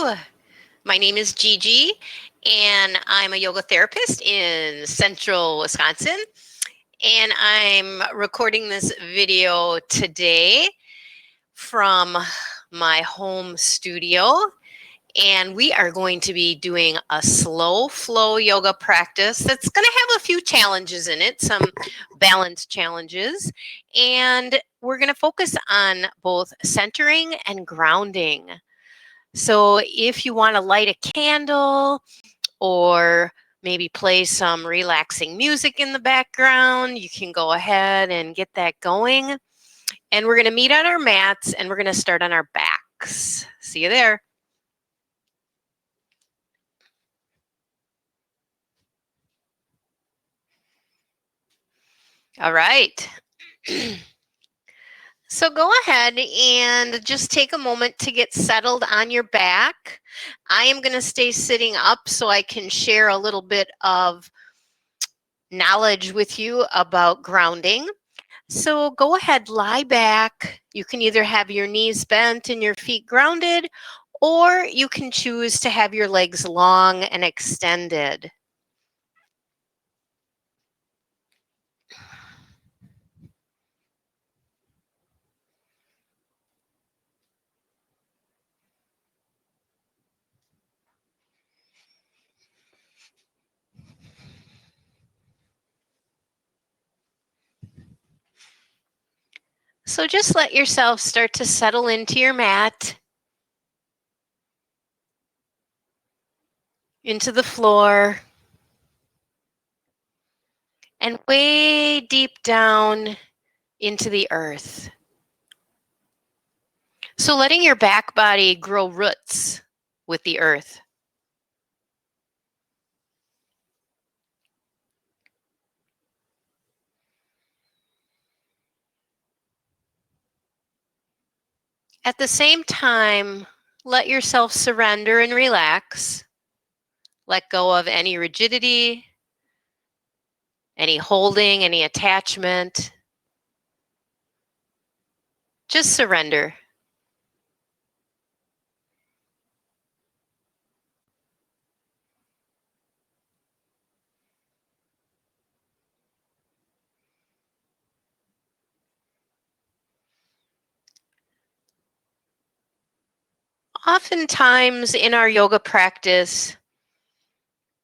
Hello, my name is Gigi, and I'm a yoga therapist in central Wisconsin. And I'm recording this video today from my home studio. And we are going to be doing a slow flow yoga practice that's going to have a few challenges in it, some balance challenges. And we're going to focus on both centering and grounding. So if you want to light a candle or maybe play some relaxing music in the background, you can go ahead and get that going. And we're going to meet on our mats and we're going to start on our backs. See you there. All right. So go ahead and just take a moment to get settled on your back. I am going to stay sitting up so I can share a little bit of knowledge with you about grounding. So go ahead, lie back. You can either have your knees bent and your feet grounded, or you can choose to have your legs long and extended. So just let yourself start to settle into your mat, into the floor, and way deep down into the earth. So letting your back body grow roots with the earth. At the same time, let yourself surrender and relax. Let go of any rigidity, any holding, any attachment. Just surrender. Oftentimes in our yoga practice,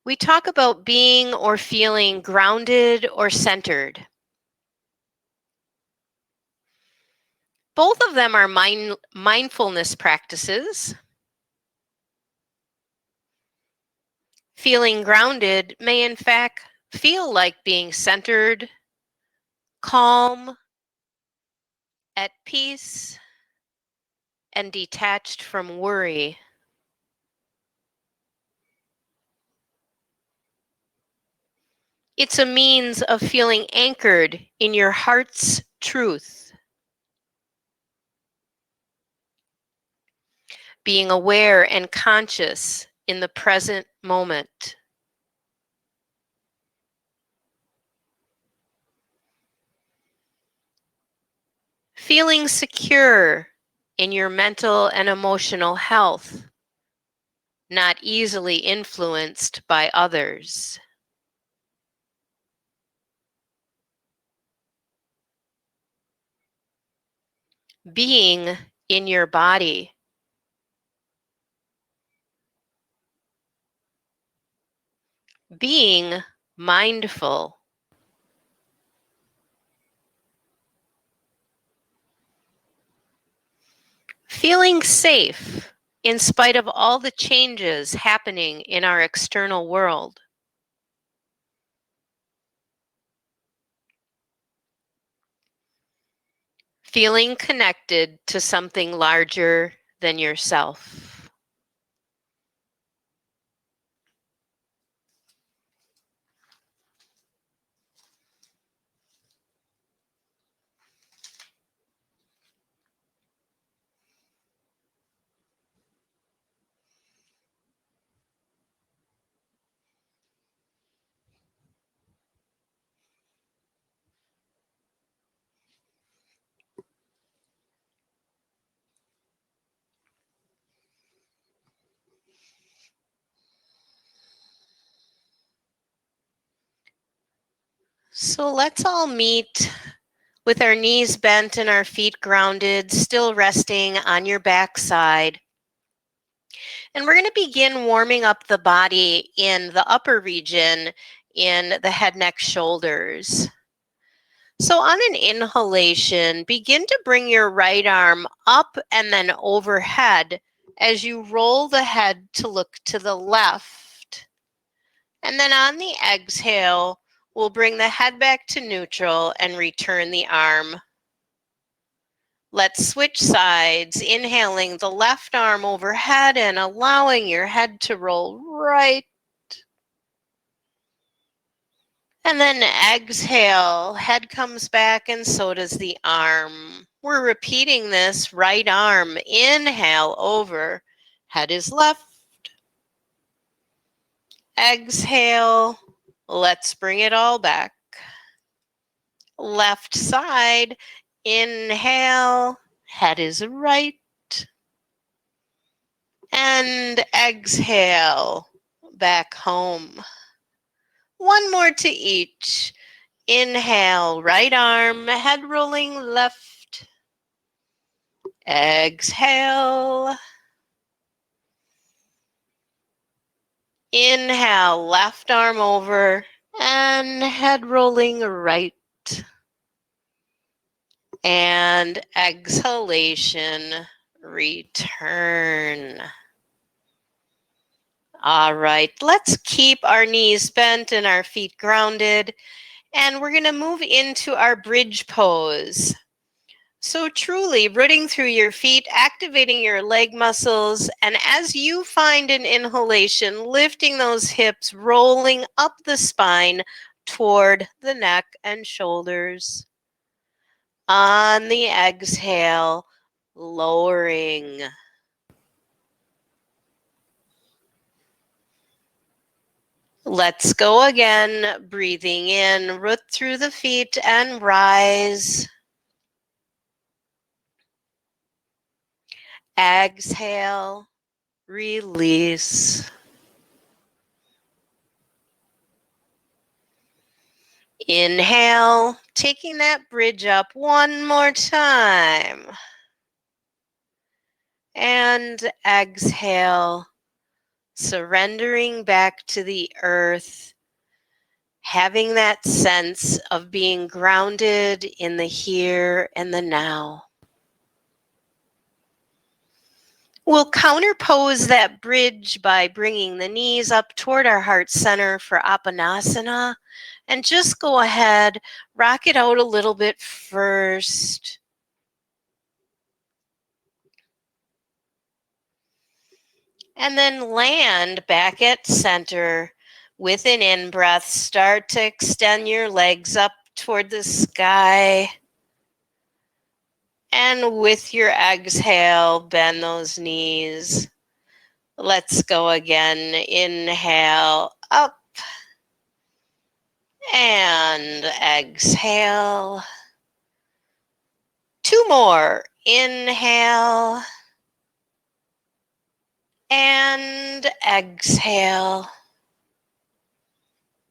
we talk about being or feeling grounded or centered. Both of them are mindfulness practices. Feeling grounded may in fact feel like being centered, calm, at peace, and detached from worry. It's a means of feeling anchored in your heart's truth. Being aware and conscious in the present moment. Feeling secure in your mental and emotional health, not easily influenced by others. Being in your body. Being mindful. Feeling safe in spite of all the changes happening in our external world. Feeling connected to something larger than yourself. So let's all meet with our knees bent and our feet grounded, still resting on your back side. And we're going to begin warming up the body in the upper region in the head, neck, shoulders. So on an inhalation, begin to bring your right arm up and then overhead as you roll the head to look to the left. And then on the exhale, we'll bring the head back to neutral and return the arm. Let's switch sides, inhaling the left arm overhead and allowing your head to roll right. And then exhale, head comes back and so does the arm. We're repeating this, right arm, inhale over, head is left. Exhale, let's bring it all back. Left side, inhale, head is right. And exhale, back home. One more to each. Inhale, right arm, head rolling left. Exhale. Inhale, left arm over and head rolling right. And exhalation, return. All right, let's keep our knees bent and our feet grounded. And we're going to move into our bridge pose. So truly rooting through your feet, activating your leg muscles, and as you find an inhalation, lifting those hips, rolling up the spine toward the neck and shoulders. On the exhale, lowering. Let's go again, breathing in, root through the feet and rise. Exhale, release. Inhale, taking that bridge up one more time. And exhale, surrendering back to the earth, having that sense of being grounded in the here and the now. We'll counterpose that bridge by bringing the knees up toward our heart center for Apanasana. And just go ahead, rock it out a little bit first. And then land back at center with an in-breath. Start to extend your legs up toward the sky. And with your exhale, bend those knees. Let's go again. Inhale, up. And exhale. Two more. Inhale. And exhale.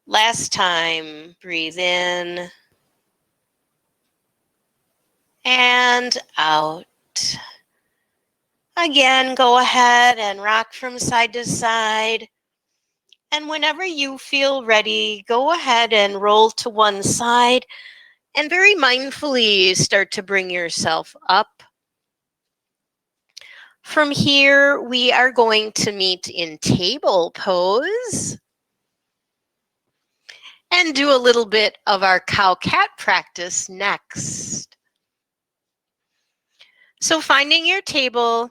Last time, breathe in. And out. Again, go ahead and rock from side to side. And whenever you feel ready, go ahead and roll to one side and very mindfully start to bring yourself up. From here, we are going to meet in table pose and do a little bit of our cow-cat practice next. So finding your table,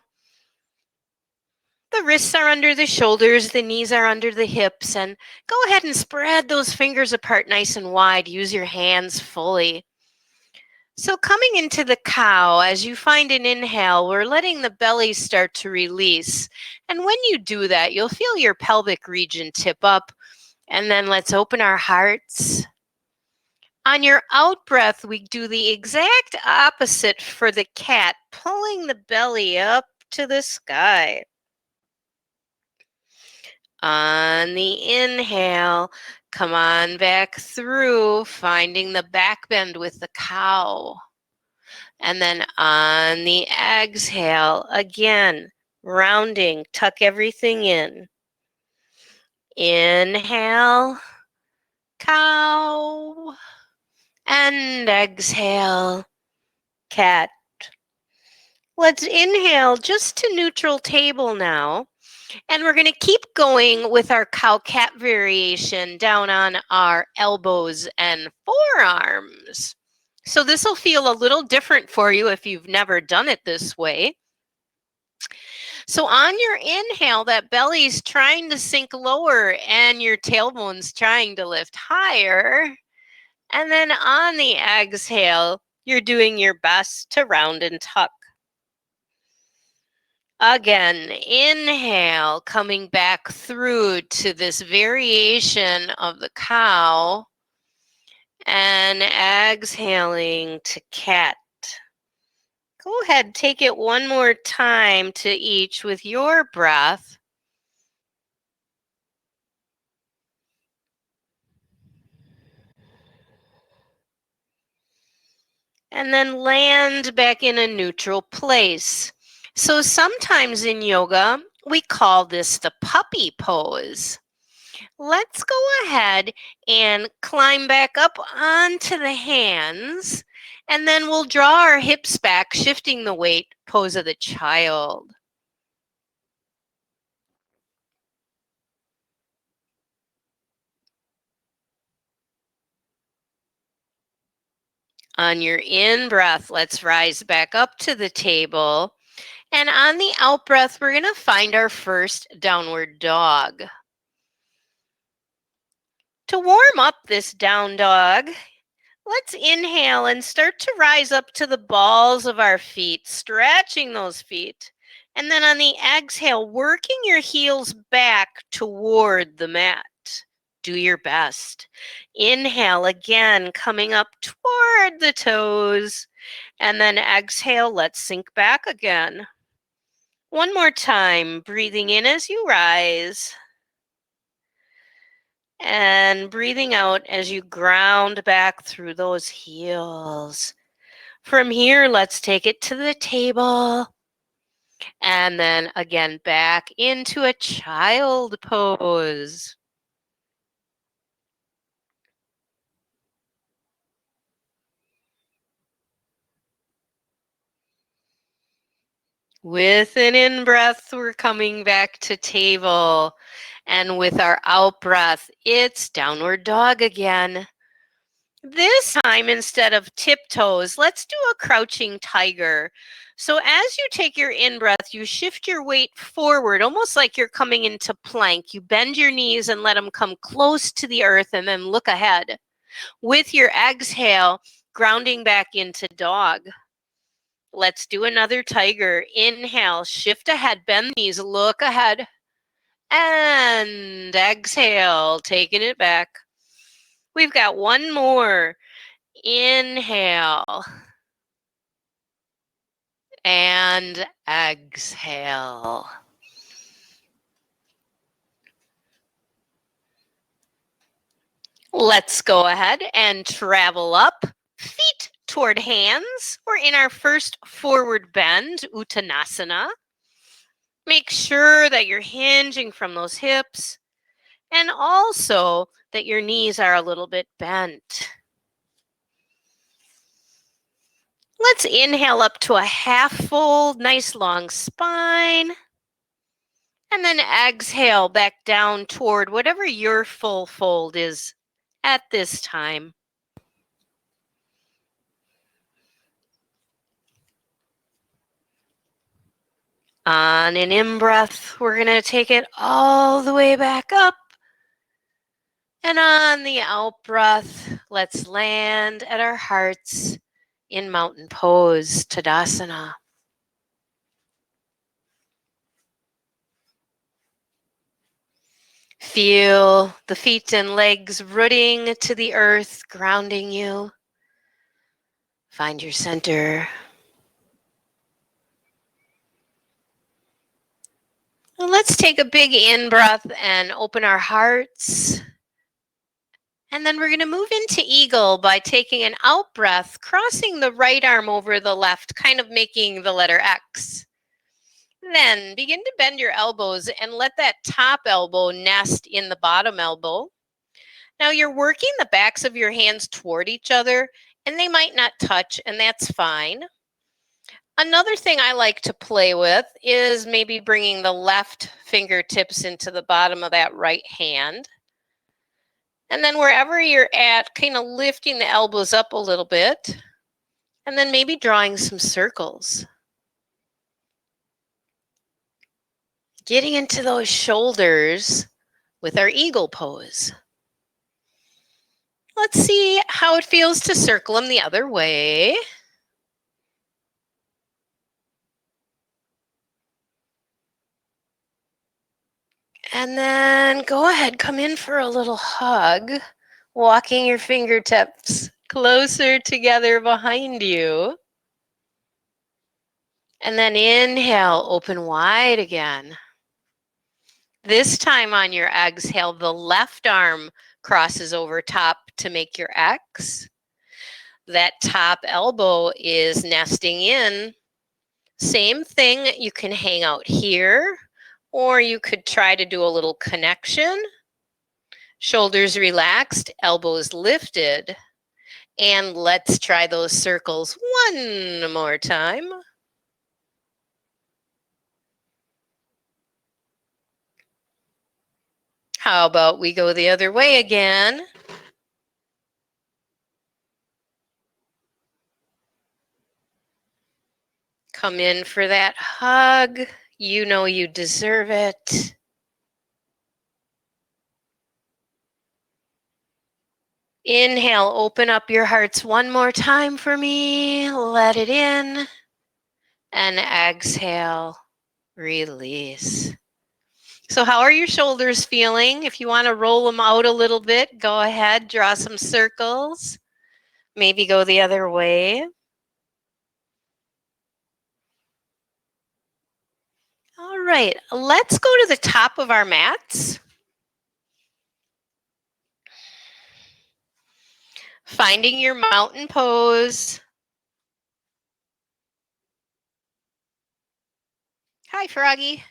the wrists are under the shoulders, the knees are under the hips, and go ahead and spread those fingers apart nice and wide. Use your hands fully. So coming into the cow, as you find an inhale, we're letting the belly start to release. And when you do that, you'll feel your pelvic region tip up. And then let's open our hearts. On your out breath, we do the exact opposite for the cat, pulling the belly up to the sky. On the inhale, Come on back through, finding the back bend with the cow. And then on the exhale, again, rounding, tuck everything in. Inhale, cow, and exhale, cat. Let's inhale just to neutral table now. And we're going to keep going with our cow-cat variation down on our elbows and forearms. So this will feel a little different for you if you've never done it this way. So on your inhale, that belly's trying to sink lower and your tailbone's trying to lift higher. And then on the exhale, you're doing your best to round and tuck. Again, inhale, coming back through to this variation of the cow, and exhaling to cat. Go ahead, take it one more time to each with your breath. And then land back in a neutral place. So sometimes in yoga, we call this the puppy pose. Let's go ahead and climb back up onto the hands, and then we'll draw our hips back, shifting the weight, pose of the child. On your in-breath, let's rise back up to the table. And on the out-breath, we're going to find our first downward dog. To warm up this down dog, let's inhale and start to rise up to the balls of our feet, stretching those feet. And then on the exhale, working your heels back toward the mat. Do your best. Inhale again, coming up toward the toes. And then exhale, let's sink back again. One more time, breathing in as you rise. And breathing out as you ground back through those heels. From here, let's take it to the table. And then again, back into a child pose. With an in-breath, we're coming back to table. And with our out-breath, it's downward dog again. This time, instead of tiptoes, let's do a crouching tiger. So as you take your in-breath, you shift your weight forward, almost like you're coming into plank. You bend your knees and let them come close to the earth and then look ahead. With your exhale, grounding back into dog. Let's do another tiger. Inhale, shift ahead, bend the knees, look ahead. And exhale, taking it back. We've got one more. Inhale. And exhale. Let's go ahead and travel up, feet toward hands. We're in our first forward bend, Uttanasana. Make sure that you're hinging from those hips and also that your knees are a little bit bent. Let's inhale up to a half fold, nice long spine. And then exhale back down toward whatever your full fold is at this time. On an in-breath, we're going to take it all the way back up. And on the out-breath, let's land at our hearts in mountain pose, Tadasana. Feel the feet and legs rooting to the earth, grounding you. Find your center. And let's take a big in-breath and open our hearts. And then we're going to move into eagle by taking an out breath, crossing the right arm over the left, kind of making the letter X. Then begin to bend your elbows and let that top elbow nest in the bottom elbow. Now you're working the backs of your hands toward each other, and they might not touch, and that's fine. Another thing I like to play with is maybe bringing the left fingertips into the bottom of that right hand. And then wherever you're at, kind of lifting the elbows up a little bit, and then maybe drawing some circles. Getting into those shoulders with our eagle pose. Let's see how it feels to circle them the other way. And then go ahead, come in for a little hug, walking your fingertips closer together behind you. And then inhale, open wide again. This time on your exhale, the left arm crosses over top to make your X. That top elbow is nesting in. Same thing, you can hang out here, or you could try to do a little connection. Shoulders relaxed, elbows lifted. And let's try those circles one more time. How about we go the other way again? Come in for that hug. You know you deserve it. Inhale, open up your hearts one more time for me. Let it in. And exhale, release. So how are your shoulders feeling? If you want to roll them out a little bit, go ahead, draw some circles. Maybe go the other way. All right, let's go to the top of our mats. Finding your mountain pose. Hi, Froggy.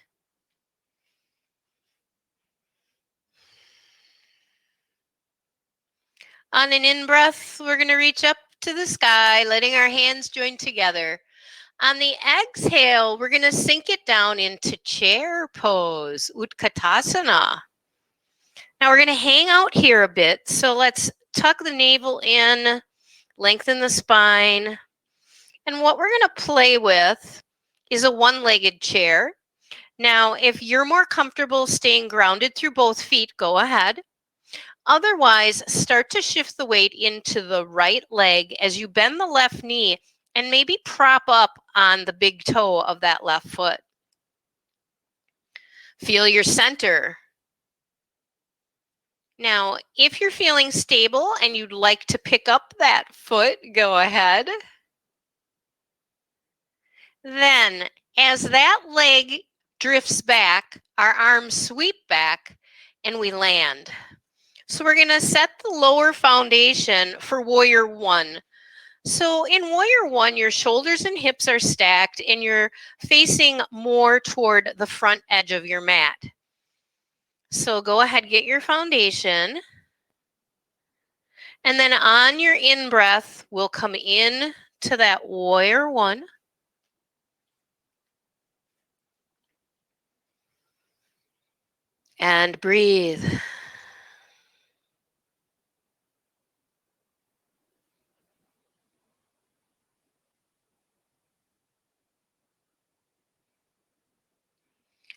On an in-breath, we're going to reach up to the sky, letting our hands join together. On the exhale, we're going to sink it down into chair pose, Utkatasana. Now we're going to hang out here a bit. So let's tuck the navel in, lengthen the spine. And what we're going to play with is a one-legged chair. Now, if you're more comfortable staying grounded through both feet, go ahead. Otherwise, start to shift the weight into the right leg as you bend the left knee and maybe prop up on the big toe of that left foot. Feel your center. Now, if you're feeling stable and you'd like to pick up that foot, go ahead. Then, as that leg drifts back, our arms sweep back and we land. So we're going to set the lower foundation for Warrior One. So in Warrior One, your shoulders and hips are stacked and you're facing more toward the front edge of your mat. So go ahead, get your foundation. And then on your in-breath, we'll come in to that Warrior One. And breathe.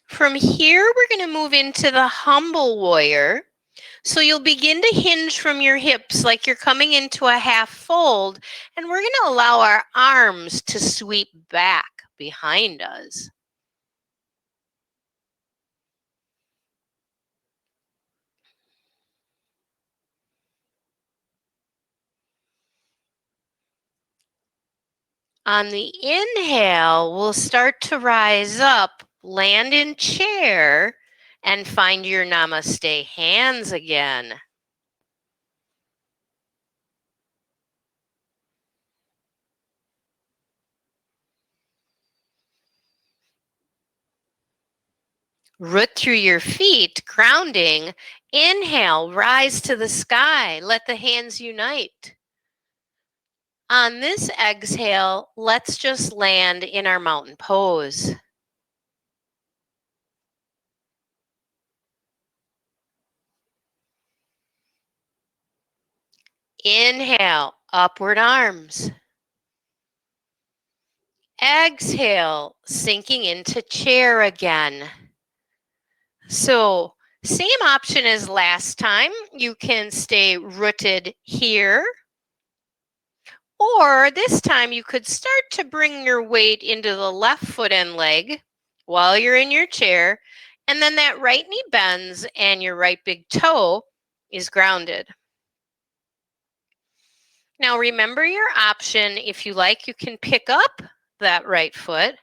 From here, we're going to move into the humble warrior. So you'll begin to hinge from your hips like you're coming into a half fold, and we're going to allow our arms to sweep back behind us. On the inhale, we'll start to rise up, land in chair, and find your namaste hands again. Root through your feet, grounding. Inhale, rise to the sky. Let the hands unite. On this exhale, let's just land in our mountain pose. Inhale, upward arms. Exhale, sinking into chair again. So, same option as last time. You can stay rooted here. Or this time you could start to bring your weight into the left foot and leg while you're in your chair. And then that right knee bends and your right big toe is grounded. Now remember your option. If you like, you can pick up that right foot.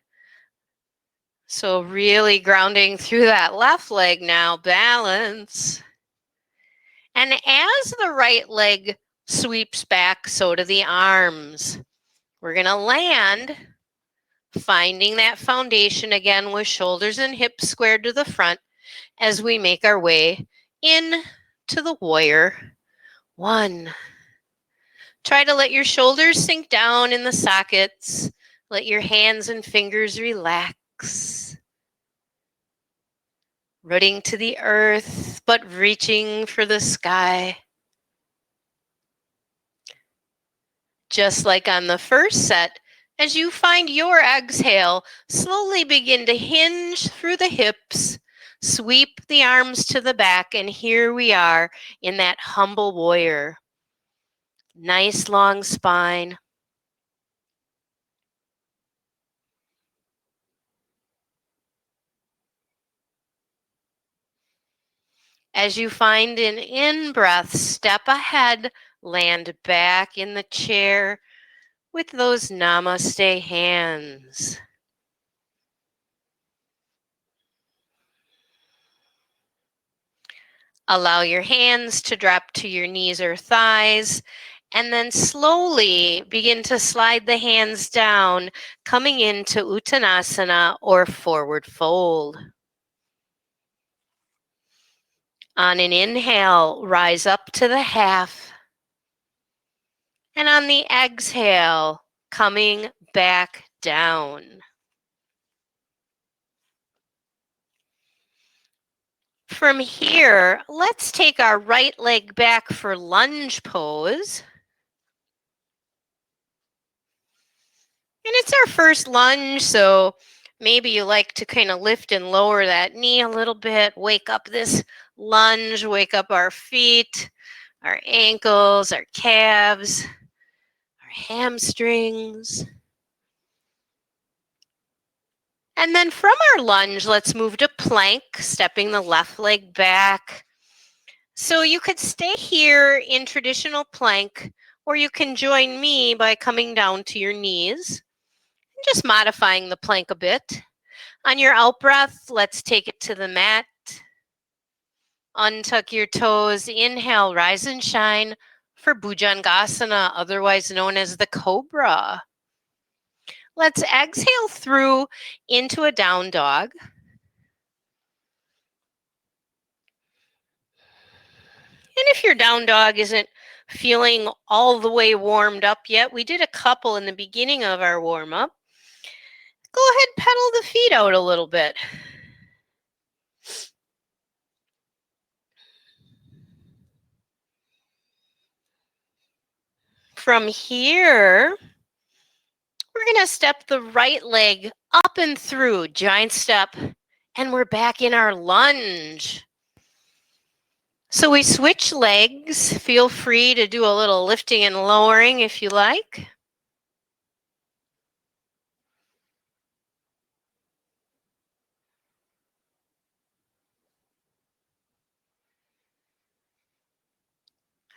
So really grounding through that left leg now, balance. And as the right leg sweeps back, so do the arms. We're going to land, finding that foundation again with shoulders and hips squared to the front as we make our way in to the warrior one. Try to let your shoulders sink down in the sockets. Let your hands and fingers relax. Rooting to the earth, but reaching for the sky. Just like on the first set, as you find your exhale, slowly begin to hinge through the hips, sweep the arms to the back, and here we are in that humble warrior. Nice long spine. As you find an in-breath, step ahead, land back in the chair with those namaste hands. Allow your hands to drop to your knees or thighs, and then slowly begin to slide the hands down, coming into Uttanasana or forward fold. On an inhale, rise up to the half. And on the exhale, coming back down. From here, let's take our right leg back for lunge pose. And it's our first lunge, so maybe you like to kind of lift and lower that knee a little bit, wake up this lunge, wake up our feet, our ankles, our calves, our hamstrings. And then from our lunge, let's move to plank, stepping the left leg back. So you could stay here in traditional plank, or you can join me by coming down to your knees, and just modifying the plank a bit. On your out breath, let's take it to the mat. Untuck your toes. Inhale, rise and shine for Bhujangasana, otherwise known as the cobra. Let's exhale through into a down dog. And if your down dog isn't feeling all the way warmed up yet, we did a couple in the beginning of our warm up. Go ahead, pedal the feet out a little bit. From here, we're going to step the right leg up and through, giant step, and we're back in our lunge. So we switch legs. Feel free to do a little lifting and lowering if you like.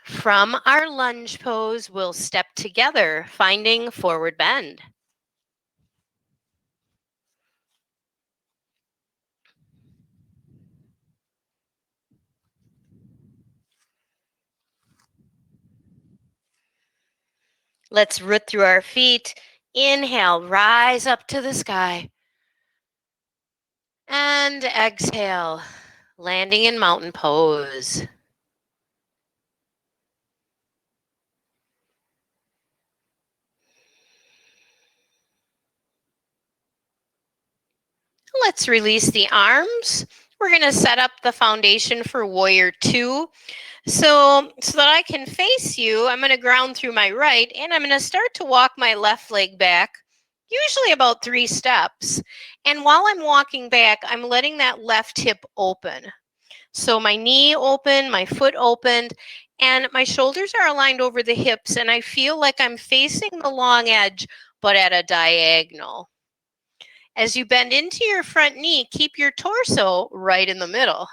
From our lunge pose, we'll step together, finding forward bend. Let's root through our feet. Inhale, rise up to the sky. And And exhale, landing in mountain pose. Let's release the arms. We're going to set up the foundation for warrior two. So that I can face you, I'm going to ground through my right, and I'm going to start to walk my left leg back, usually about 3 steps. And while I'm walking back, I'm letting that left hip open. So my knee open, my foot opened, and my shoulders are aligned over the hips, and I feel like I'm facing the long edge, but at a diagonal. As you bend into your front knee, keep your torso right in the middle.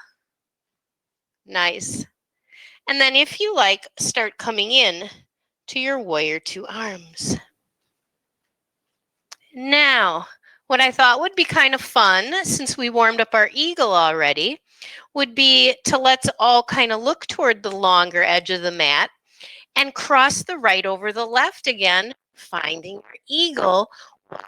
Nice. And then if you like, start coming in to your warrior two arms. Now, what I thought would be kind of fun, since we warmed up our eagle already, would be to let's all kind of look toward the longer edge of the mat and cross the right over the left again, finding your eagle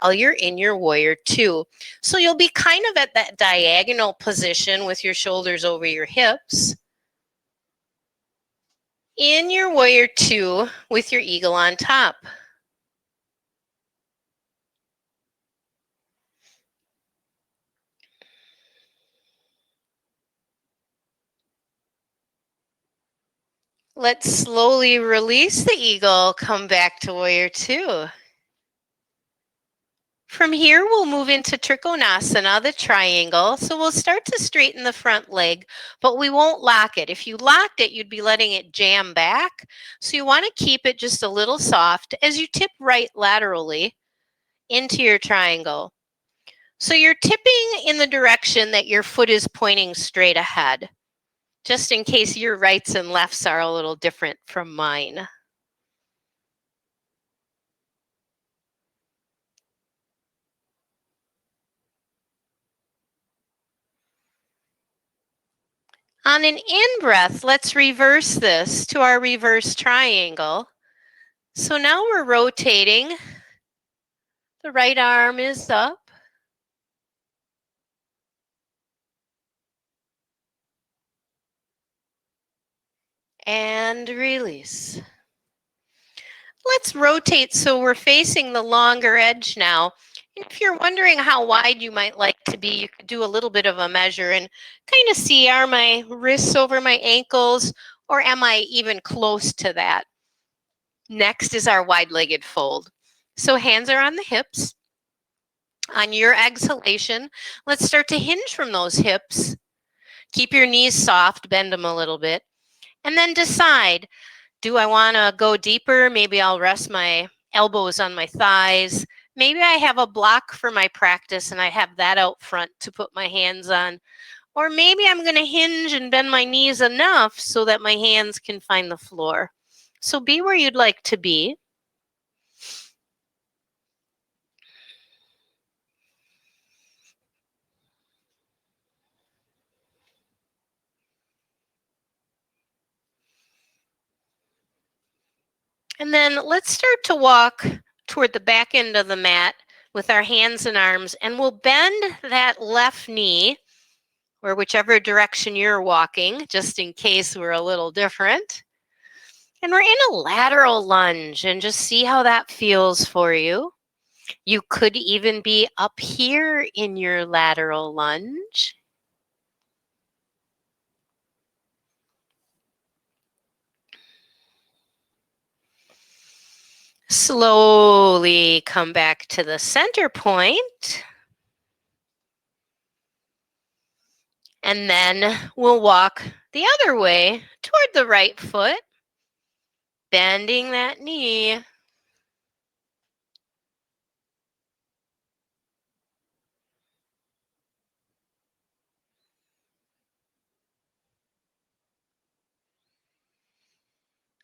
while you're in your warrior two. So you'll be kind of at that diagonal position with your shoulders over your hips. In your warrior two with your eagle on top. Let's slowly release the eagle, come back to warrior two. From here, we'll move into Trikonasana, the triangle. So we'll start to straighten the front leg, but we won't lock it. If you locked it, you'd be letting it jam back. So you want to keep it just a little soft as you tip right laterally into your triangle. So you're tipping in the direction that your foot is pointing straight ahead, just in case your rights and lefts are a little different from mine. On an in-breath, let's reverse this to our reverse triangle. So now we're rotating. The right arm is up. And release. Let's rotate so we're facing the longer edge now. If you're wondering how wide you might like to be, you could do a little bit of a measure and kind of see, are my wrists over my ankles, or am I even close to that? Next is our wide-legged fold. So hands are on the hips. On your exhalation, let's start to hinge from those hips. Keep your knees soft, bend them a little bit, and then decide, do I want to go deeper? Maybe I'll rest my elbows on my thighs. Maybe I have a block for my practice and I have that out front to put my hands on. Or maybe I'm going to hinge and bend my knees enough so that my hands can find the floor. So be where you'd like to be. And then let's start to walk toward the back end of the mat with our hands and arms, and we'll bend that left knee, or whichever direction you're walking, just in case we're a little different. And we're in a lateral lunge, and just see how that feels for you. You could even be up here in your lateral lunge. Slowly come back to the center point. And then we'll walk the other way toward the right foot, bending that knee.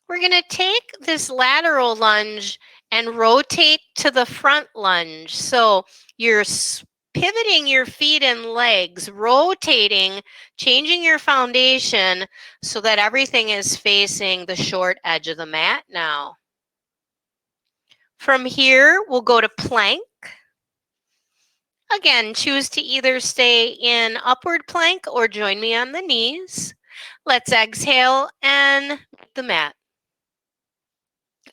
We're going to take this lateral lunge and rotate to the front lunge. So you're pivoting your feet and legs, rotating, changing your foundation so that everything is facing the short edge of the mat now. From here, we'll go to plank. Again, choose to either stay in upward plank or join me on the knees. Let's exhale and the mat.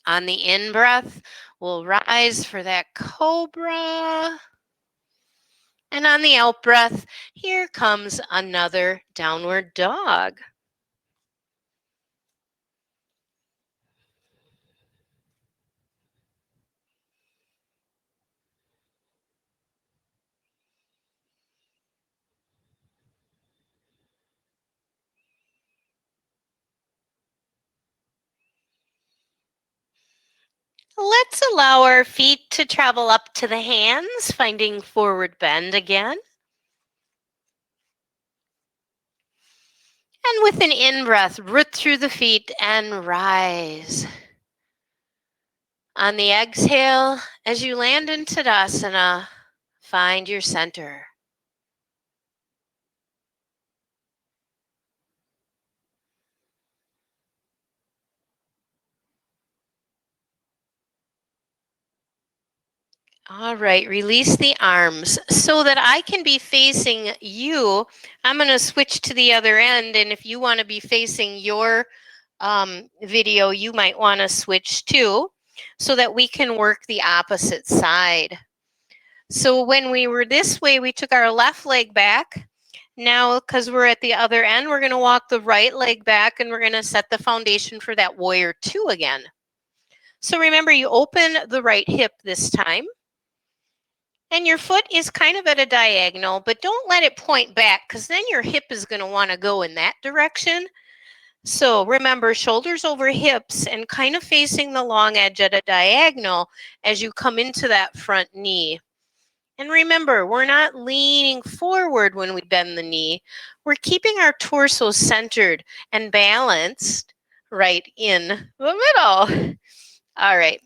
On the in-breath, we'll rise for that cobra. And on the out-breath, here comes another downward dog. Let's allow our feet to travel up to the hands, finding forward bend again. And with an in-breath, root through the feet and rise. On the exhale, as you land in Tadasana, find your center. All right, release the arms so that I can be facing you. I'm going to switch to the other end, and if you want to be facing your video, you might want to switch too, so that we can work the opposite side. So when we were this way, we took our left leg back. Now, because we're at the other end, we're going to walk the right leg back, and we're going to set the foundation for that warrior two again. So remember, you open the right hip this time. And your foot is kind of at a diagonal, but don't let it point back because then your hip is going to want to go in that direction. So remember, shoulders over hips and kind of facing the long edge at a diagonal as you come into that front knee. And remember, we're not leaning forward when we bend the knee. We're keeping our torso centered and balanced right in the middle. All right.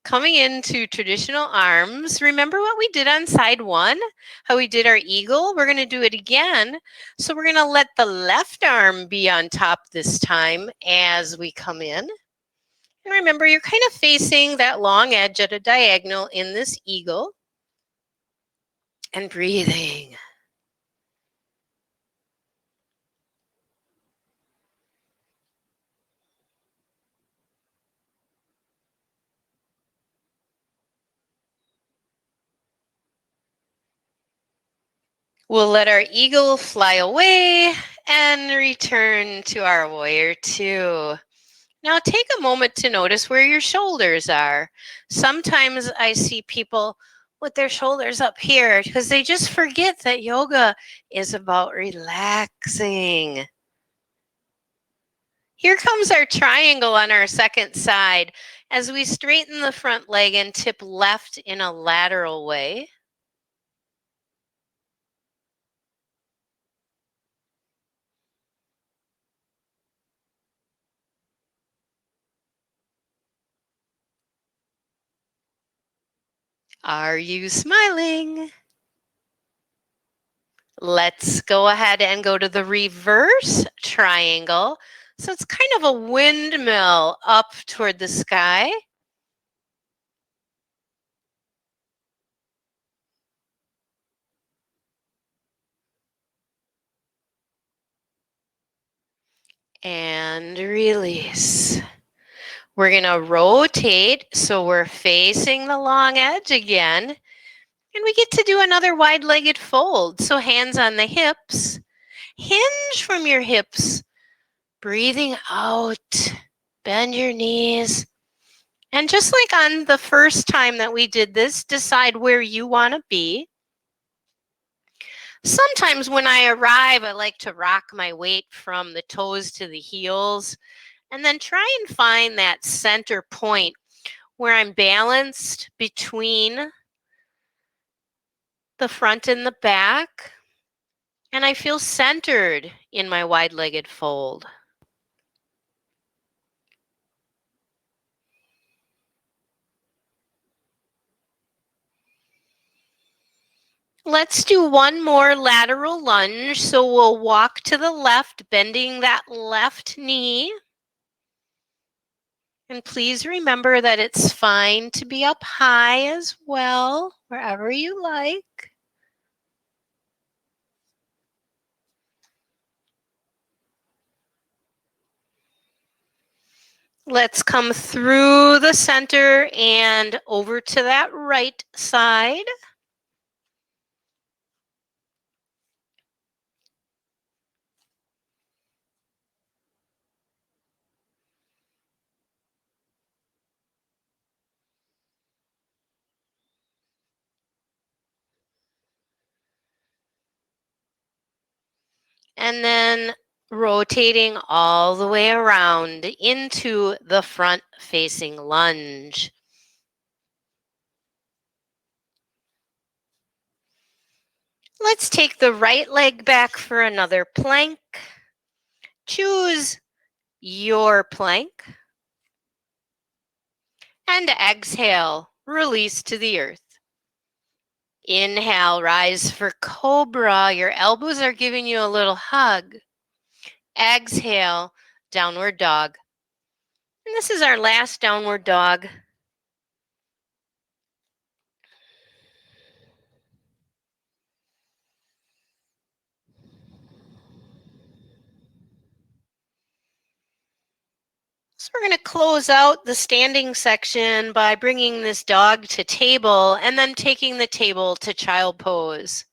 Coming into traditional arms, remember what we did on side one? How we did our eagle? We're going to do it again. So we're going to let the left arm be on top this time as we come in. And remember, you're kind of facing that long edge at a diagonal in this eagle. And breathing. We'll let our eagle fly away and return to our warrior two. Now take a moment to notice where your shoulders are. Sometimes I see people with their shoulders up here because they just forget that yoga is about relaxing. Here comes our triangle on our second side as we straighten the front leg and tip left in a lateral way. Are you smiling? Let's go ahead and go to the reverse triangle. So it's kind of a windmill up toward the sky. And release. We're going to rotate so we're facing the long edge again. And we get to do another wide-legged fold. So hands on the hips. Hinge from your hips. Breathing out. Bend your knees. And just like on the first time that we did this, decide where you want to be. Sometimes when I arrive, I like to rock my weight from the toes to the heels. And then try and find that center point where I'm balanced between the front and the back. And I feel centered in my wide-legged fold. Let's do one more lateral lunge. So we'll walk to the left, bending that left knee. And please remember that it's fine to be up high as well, wherever you like. Let's come through the center and over to that right side. And then rotating all the way around into the front facing lunge. Let's take the right leg back for another plank. Choose your plank. And exhale, release to the earth. Inhale, rise for cobra. Your elbows are giving you a little hug. Exhale, downward dog. And this is our last downward dog. So we're going to close out the standing section by bringing this dog to table and then taking the table to child pose.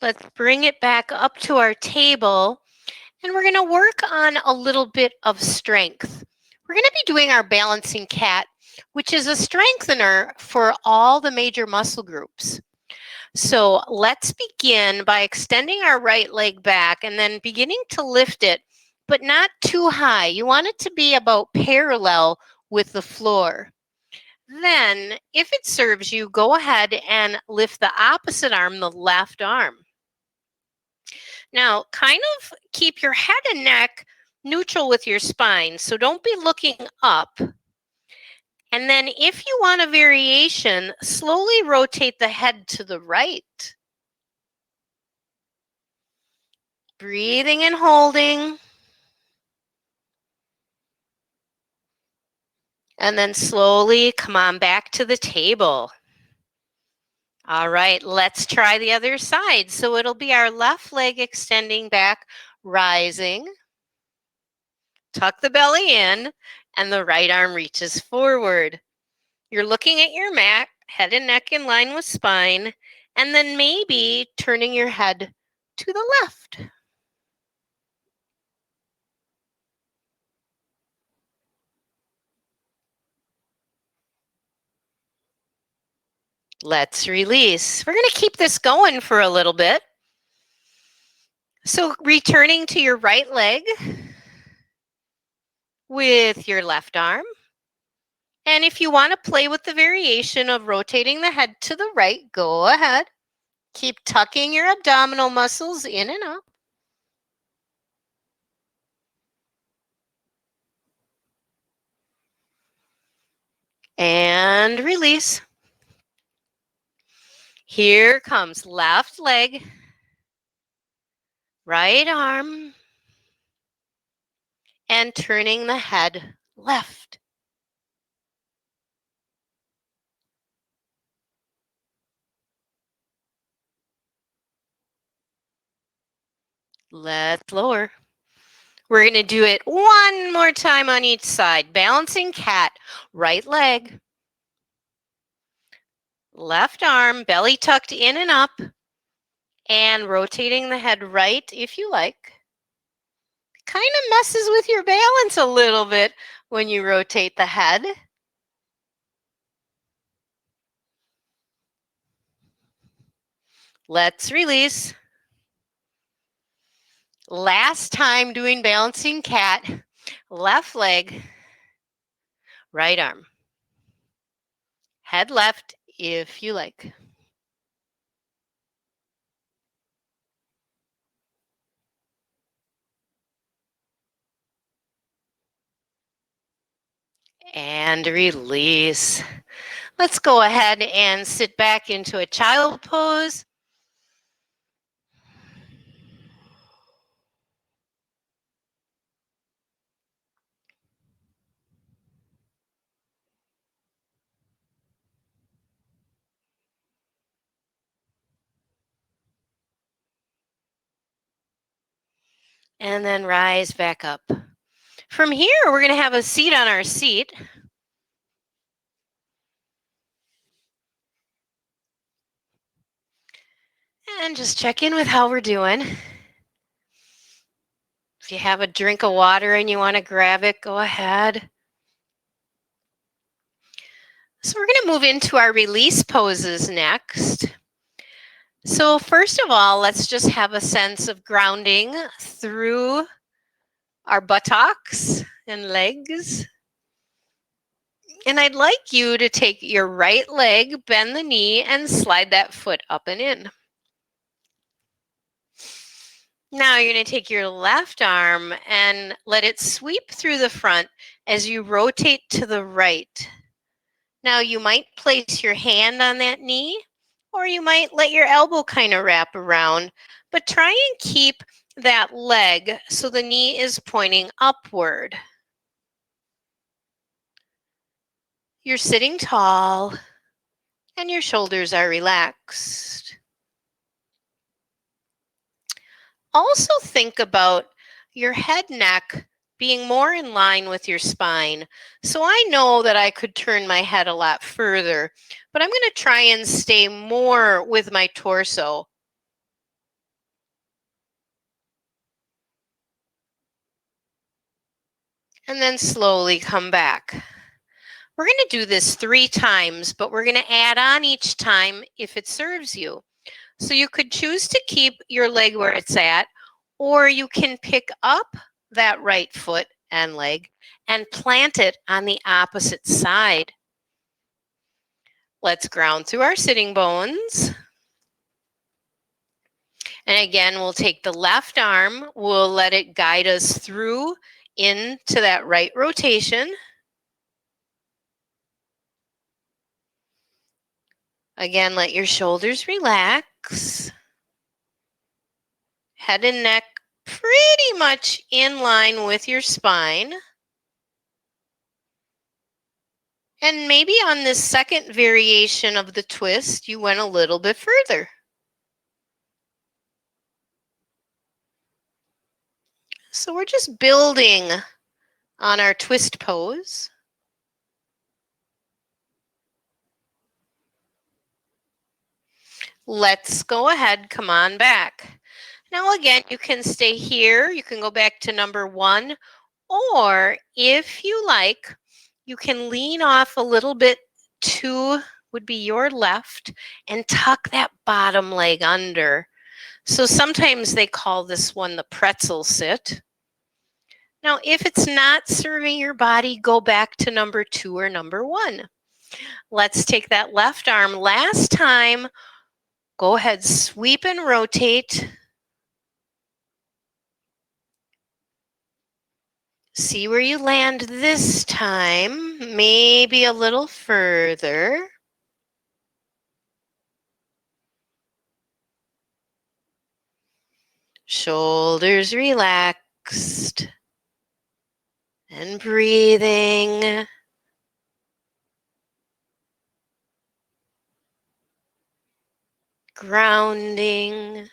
Let's bring it back up to our table, and we're going to work on a little bit of strength. We're going to be doing our balancing cat, which is a strengthener for all the major muscle groups. So let's begin by extending our right leg back and then beginning to lift it, but not too high. You want it to be about parallel with the floor. Then, if it serves you, go ahead and lift the opposite arm, the left arm. Now, kind of keep your head and neck neutral with your spine, so don't be looking up. And then if you want a variation, slowly rotate the head to the right. Breathing and holding. And then slowly come on back to the table. All right, let's try the other side. So it'll be our left leg extending back, rising. Tuck the belly in, and the right arm reaches forward. You're looking at your mat, head and neck in line with spine, and then maybe turning your head to the left. Let's release. We're going to keep this going for a little bit. So returning to your right leg with your left arm. And if you want to play with the variation of rotating the head to the right, go ahead. Keep tucking your abdominal muscles in and up. And release. Here comes left leg, right arm, and turning the head left. Let's lower. We're going to do it one more time on each side. Balancing cat, right leg, left arm, belly tucked in and up, and rotating the head right if you like. Kind of messes with your balance a little bit when you rotate the head. Let's release. Last time doing balancing cat, left leg, right arm. Head left if you like. And release. Let's go ahead and sit back into a child pose. and then rise back up. From here, we're going to have a seat on our seat. And just check in with how we're doing. If you have a drink of water and you want to grab it, go ahead. So we're going to move into our release poses next. So first of all, let's just have a sense of grounding through our buttocks and legs. And I'd like you to take your right leg, bend the knee, and slide that foot up and in. Now you're going to take your left arm and let it sweep through the front as you rotate to the right. Now you might place your hand on that knee, or you might let your elbow kind of wrap around, but try and keep that leg so the knee is pointing upward. You're sitting tall and your shoulders are relaxed. Also think about your head neck being more in line with your spine. So I know that I could turn my head a lot further, but I'm going to try and stay more with my torso. And then slowly come back. We're going to do this 3 times, but we're going to add on each time if it serves you. So you could choose to keep your leg where it's at, or you can pick up that right foot and leg and plant it on the opposite side. Let's ground through our sitting bones. And again, we'll take the left arm, we'll let it guide us through into that right rotation. Again, let your shoulders relax. Head and neck pretty much in line with your spine. And maybe on this second variation of the twist, you went a little bit further. So we're just building on our twist pose. Let's go ahead, come on back. Now again, you can stay here, you can go back to number 1, or if you like, you can lean off a little bit to would be your left and tuck that bottom leg under. So sometimes they call this one the pretzel sit. Now, if it's not serving your body, go back to number 2 or number 1. Let's take that left arm last time. Go ahead, sweep and rotate. See where you land this time, maybe a little further. Shoulders relaxed and breathing. Grounding.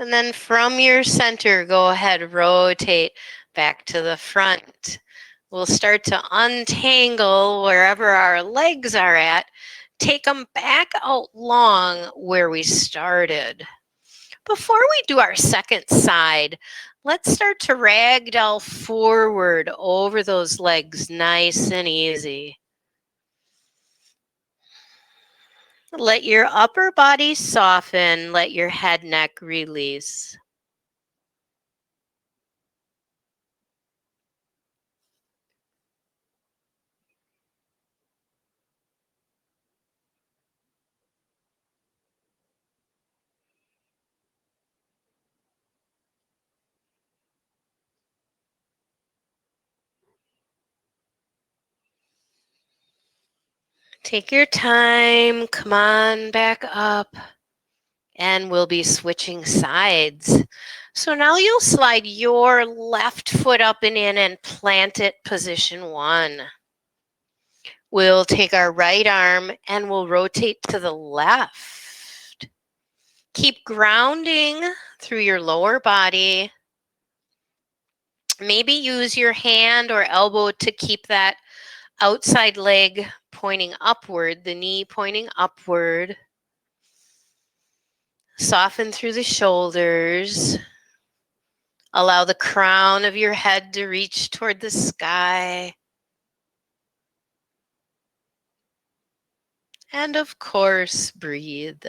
And then from your center, go ahead, rotate back to the front. We'll start to untangle wherever our legs are at. Take them back out long where we started. Before we do our second side, let's start to ragdoll forward over those legs, nice and easy. Let your upper body soften, let your head neck release. Take your time, come on back up, and we'll be switching sides. So now you'll slide your left foot up and in and plant it position 1. We'll take our right arm and we'll rotate to the left. Keep grounding through your lower body. Maybe use your hand or elbow to keep that outside leg pointing upward, the knee pointing upward. Soften through the shoulders. Allow the crown of your head to reach toward the sky. And of course, breathe.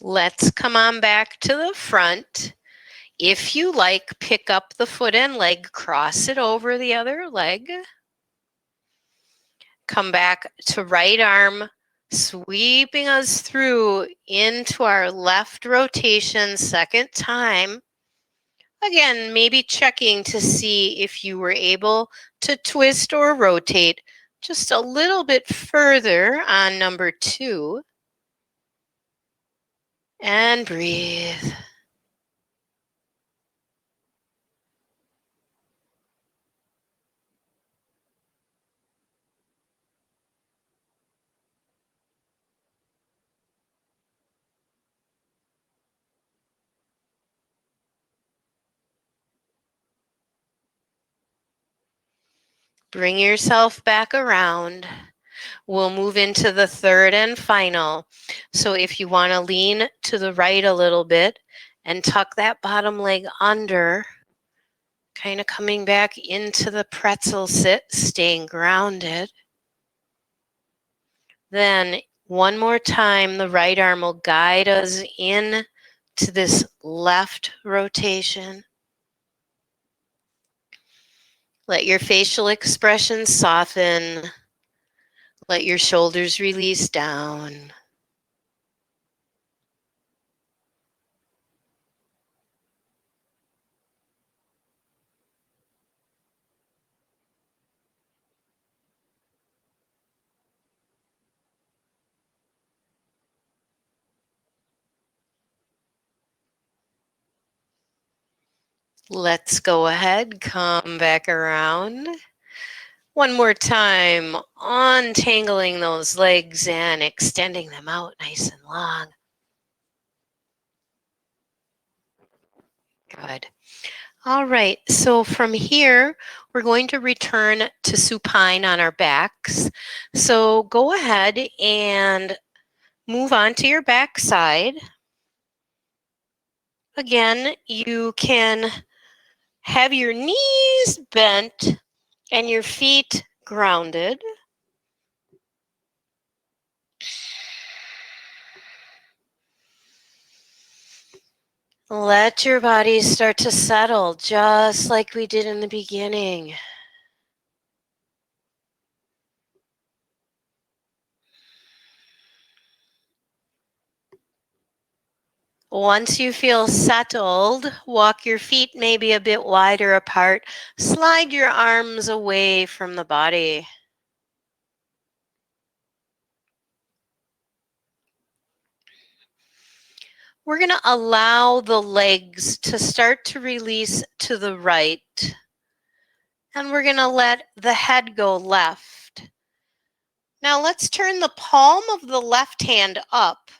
Let's come on back to the front. If you like, pick up the foot and leg, cross it over the other leg. Come back to right arm, sweeping us through into our left rotation, second time. Again, maybe checking to see if you were able to twist or rotate just a little bit further on number 2. And breathe. Bring yourself back around. We'll move into the third and final. So if you want to lean to the right a little bit and tuck that bottom leg under, kind of coming back into the pretzel sit, staying grounded. Then one more time, the right arm will guide us in to this left rotation. Let your facial expression soften. Let your shoulders release down. Let's go ahead, come back around. One more time, untangling those legs and extending them out nice and long. Good. All right, so from here, we're going to return to supine on our backs. So go ahead and move on to your back side. Again, you can have your knees bent and your feet grounded. Let your body start to settle just like we did in the beginning. Once you feel settled, walk your feet maybe a bit wider apart. Slide your arms away from the body. We're going to allow the legs to start to release to the right. And we're going to let the head go left. Now let's turn the palm of the left hand up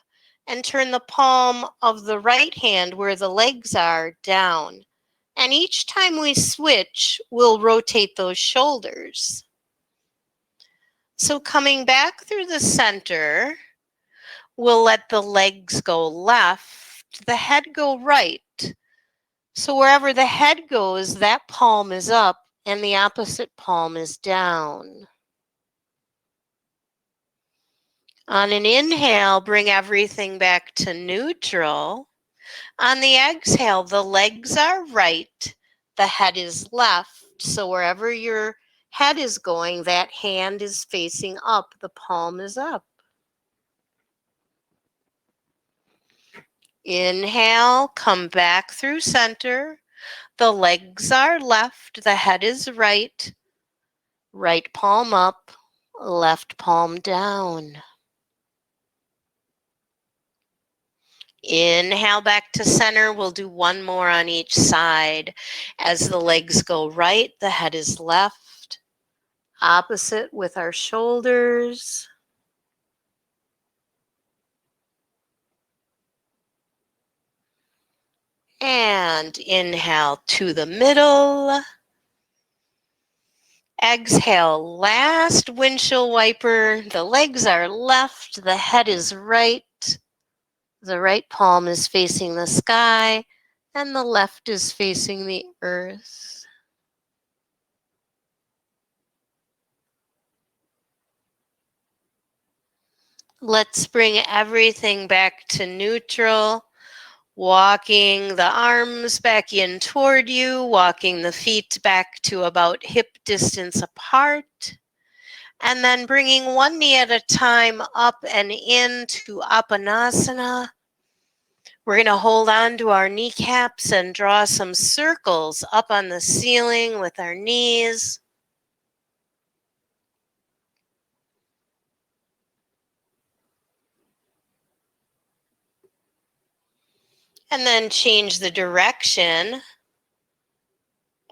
and turn the palm of the right hand where the legs are down. And each time we switch, we'll rotate those shoulders. So coming back through the center, we'll let the legs go left, the head go right. So wherever the head goes, that palm is up and the opposite palm is down. On an inhale, bring everything back to neutral. On the exhale, the legs are right, the head is left. So wherever your head is going, that hand is facing up, the palm is up. Inhale, come back through center. The legs are left, the head is right. Right palm up, left palm down. Inhale back to center. We'll do one more on each side. As the legs go right, the head is left. Opposite with our shoulders. And inhale to the middle. Exhale, last windshield wiper. The legs are left, the head is right. The right palm is facing the sky, and the left is facing the earth. Let's bring everything back to neutral. Walking the arms back in toward you, walking the feet back to about hip distance apart, and then bringing one knee at a time up and into Apanasana. We're going to hold on to our kneecaps and draw some circles up on the ceiling with our knees. And then change the direction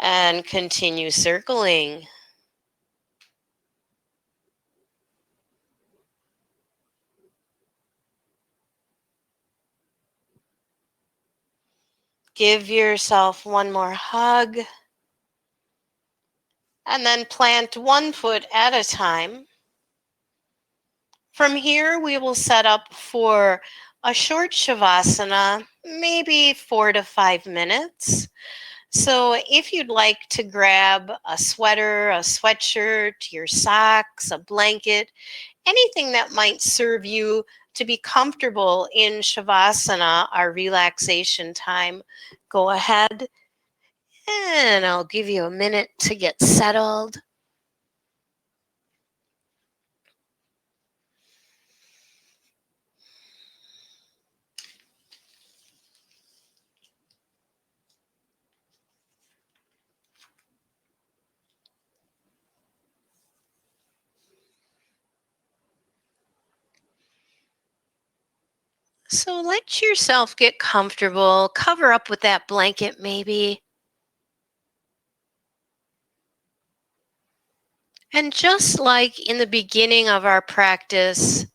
and continue circling. Give yourself one more hug. And then plant one foot at a time. From here, we will set up for a short Shavasana, maybe 4 to 5 minutes. So if you'd like to grab a sweater, a sweatshirt, your socks, a blanket, anything that might serve you to be comfortable in Shavasana, our relaxation time, go ahead. And I'll give you a minute to get settled. So let yourself get comfortable. Cover up with that blanket maybe. And just like in the beginning of our practice,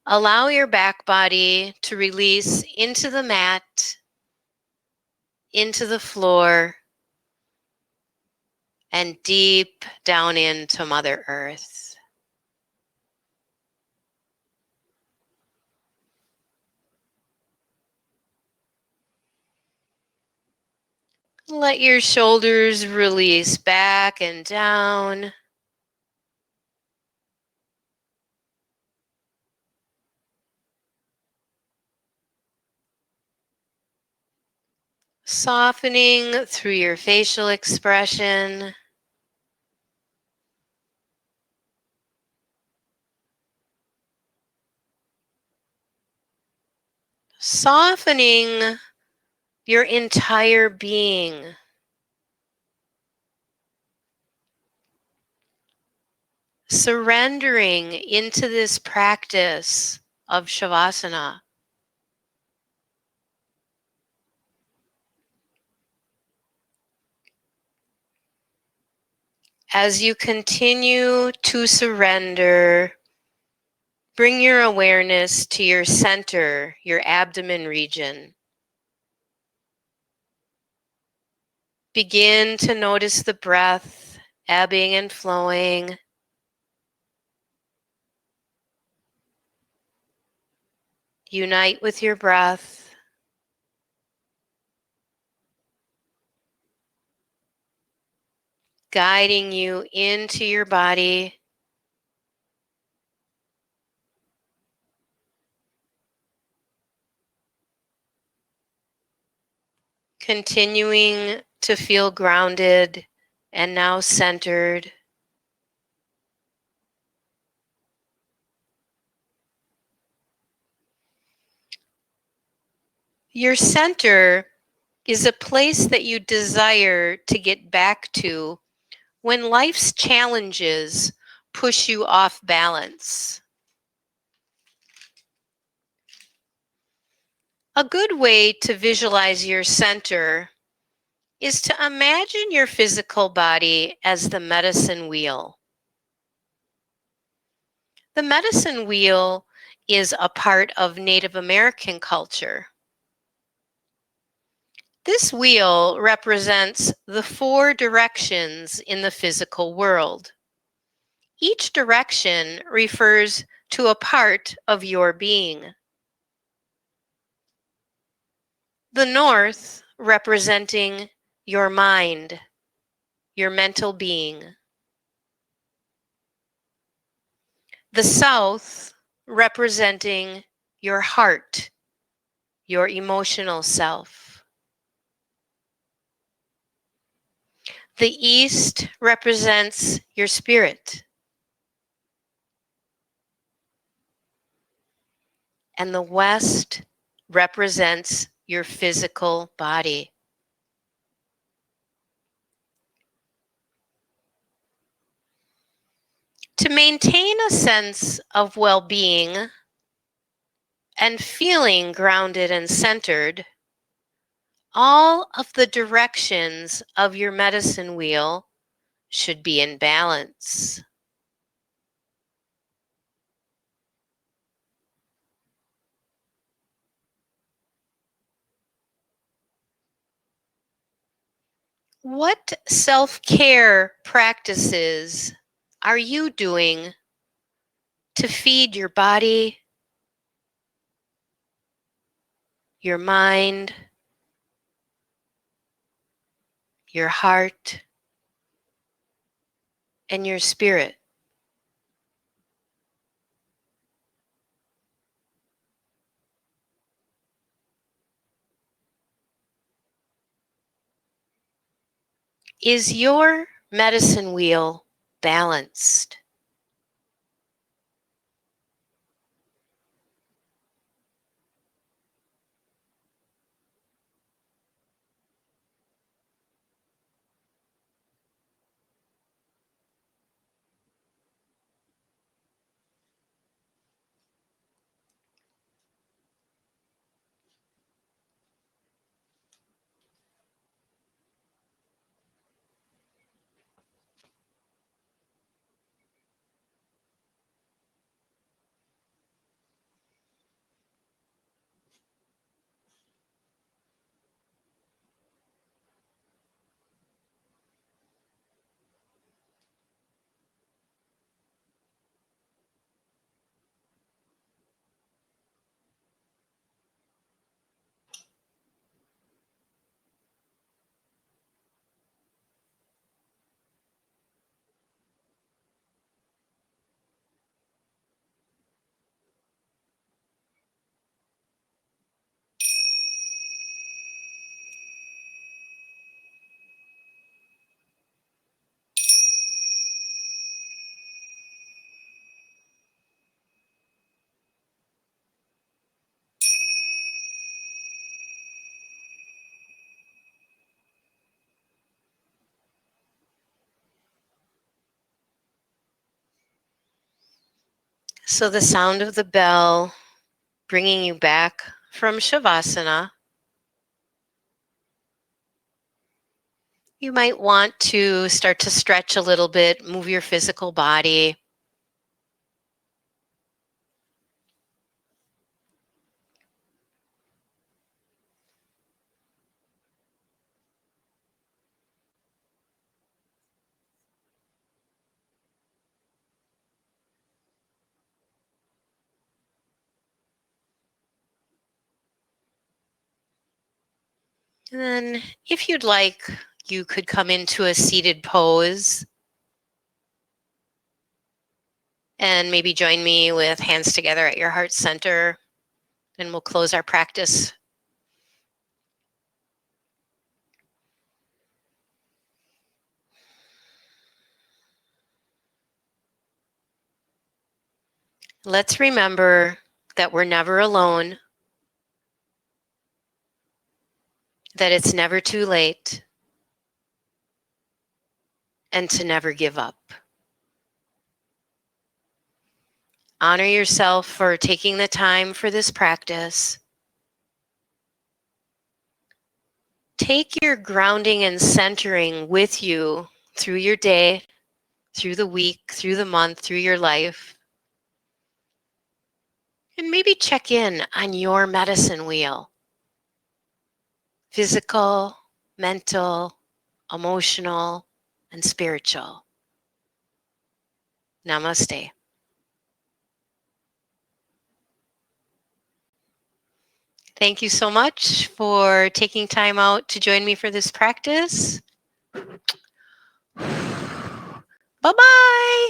allow your back body to release into the mat, into the floor, and deep down into Mother Earth. Let your shoulders release back and down. Softening through your facial expression. Softening your entire being. Surrendering into this practice of Shavasana. As you continue to surrender, bring your awareness to your center, your abdomen region. Begin to notice the breath ebbing and flowing. Unite with your breath. Guiding you into your body. Continuing to feel grounded and now centered. Your center is a place that you desire to get back to when life's challenges push you off balance. A good way to visualize your center is to imagine your physical body as the medicine wheel. The medicine wheel is a part of Native American culture. This wheel represents the 4 directions in the physical world. Each direction refers to a part of your being. The north representing your mind, your mental being. The south representing your heart, your emotional self. The east represents your spirit. And the west represents your physical body. To maintain a sense of well-being and feeling grounded and centered, all of the directions of your medicine wheel should be in balance. What self-care practices are you doing to feed your body, your mind, your heart, and your spirit? Is your medicine wheel balanced? So the sound of the bell bringing you back from Shavasana. You might want to start to stretch a little bit, move your physical body. And then if you'd like, you could come into a seated pose and maybe join me with hands together at your heart center, and we'll close our practice. Let's remember that we're never alone, that it's never too late, and to never give up. Honor yourself for taking the time for this practice. take your grounding and centering with you through your day, through the week, through the month, through your life. And maybe check in on your medicine wheel. Physical, mental, emotional, and spiritual. Namaste. Thank you so much for taking time out to join me for this practice. Bye-bye.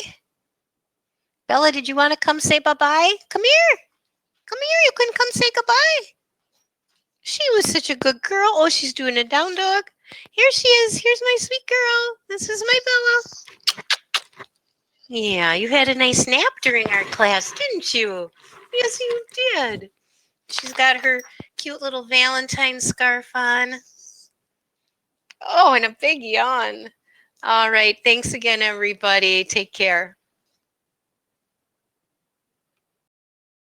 Bella, did you want to come say bye-bye? Come here. Come here. You can come say goodbye. She was such a good girl. Oh, she's doing a down dog. Here she is. Here's my sweet girl. This is my Bella. Yeah, you had a nice nap during our class, didn't you? Yes, you did. She's got her cute little Valentine scarf on. Oh, and a big yawn. All right. Thanks again, everybody. Take care.